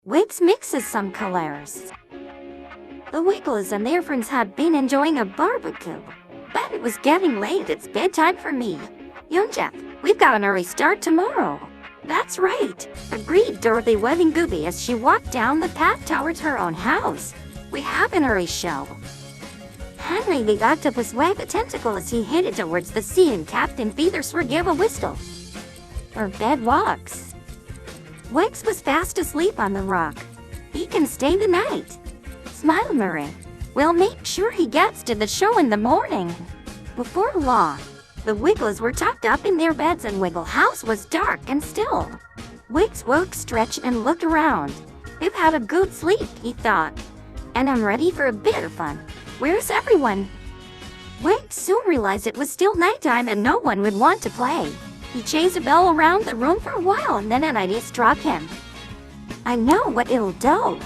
Wiggs mixes some colors. The Wiggles and their friends had been enjoying a barbecue, but it was getting late. It's bedtime for me. Young Jeff, we've got an early start tomorrow. That's right, agreed Dorothy, waving Gooby as she walked down the path towards her own house. We have an early show. Henry the octopus wagged a tentacle as he headed towards the sea, and Captain Feathersword gave a whistle. Her bed walks. Wiggs was fast asleep on the rock. He can stay the night. Smile, Murray. We'll make sure he gets to the show in the morning. Before long, the Wiggles were tucked up in their beds and Wiggle House was dark and still. Wiggs woke, stretched, and looked around. I've had a good sleep, he thought, and I'm ready for a bit of fun. Where's everyone? Wiggs soon realized it was still nighttime and no one would want to play. He chased a bell around the room for a while and then an idea struck him. I know what it'll do,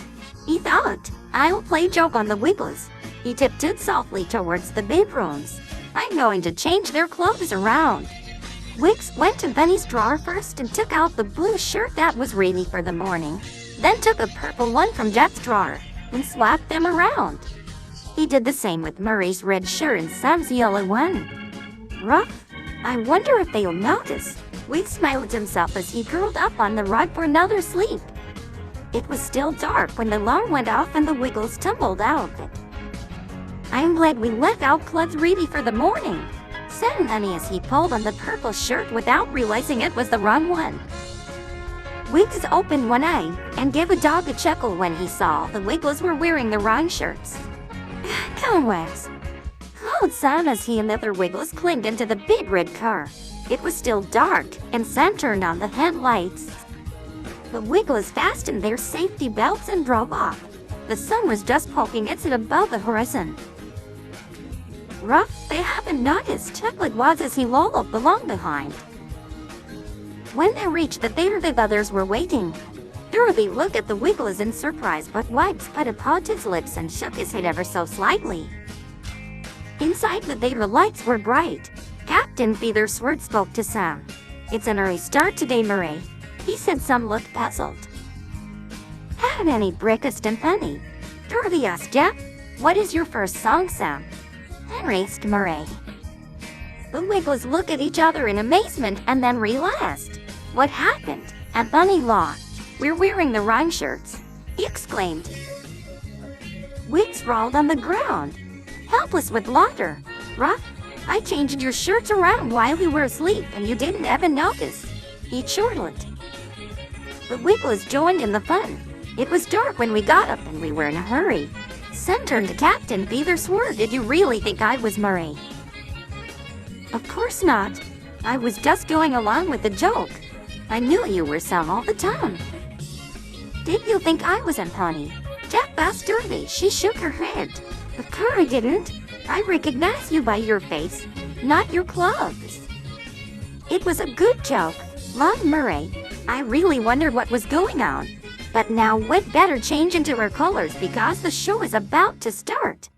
he thought. I'll play a joke on the Wiggles. He tiptoed softly towards the bedrooms. I'm going to change their clothes around. Wiggs went to Benny's drawer first and took out the blue shirt that was ready for the morning, then took a purple one from Jeff's drawer and swapped them around. He did the same with Murray's red shirt and Sam's yellow one. Rough. I wonder if they'll notice. Wiggs smiled to himself as he curled up on the rug for another sleep. It was still dark when the alarm went off and the Wiggles tumbled out of it. I'm glad we left our clothes ready for the morning, said Benny as he pulled on the purple shirt without realizing it was the wrong one. Wiggs opened one eye and gave a dog a chuckle when he saw the Wiggles were wearing the wrong shirts. Come, Wiggs, called Sam as he and the other Wiggles climbed into the big red car. It was still dark, and Sam turned on the headlights. The Wiggles fastened their safety belts and drove off. The sun was just poking its head above the horizon. Rough, they haven't noticed, chuckled Woz as he lolled along behind. When they reached the theater, the others were waiting. Dorothy looked at the Wiggles in surprise, but Wiggs put upon his lips and shook his head ever so slightly. Inside, the theater lights were bright. Captain Feathersword spoke to Sam. It's an early start today, Murray, he said. Sam looked puzzled. Had any breakfast and Penny? Dorothy asked Jeff. What is your first song, Sam? Henry asked Murray. The Wiggles looked at each other in amazement and then realized what happened. And Bunny laughed. We're wearing the wrong shirts, he exclaimed. Wiggs rolled on the ground, helpless with laughter. Ruff, I changed your shirts around while you were asleep and you didn't even notice, he chortled. The Wiggles joined in the fun. It was dark when we got up and we were in a hurry. Sam turned to Captain Feathersword. Did you really think I was Murray? Of course not. I was just going along with the joke. I knew you were Sam all the time. Did you think I was Honey? Jeff asked Dorothy. She shook her head. Of course I didn't. I recognized you by your face, not your clothes. It was a good joke, laughed Murray. I really wondered what was going on. But now we'd better change into our colors because the show is about to start.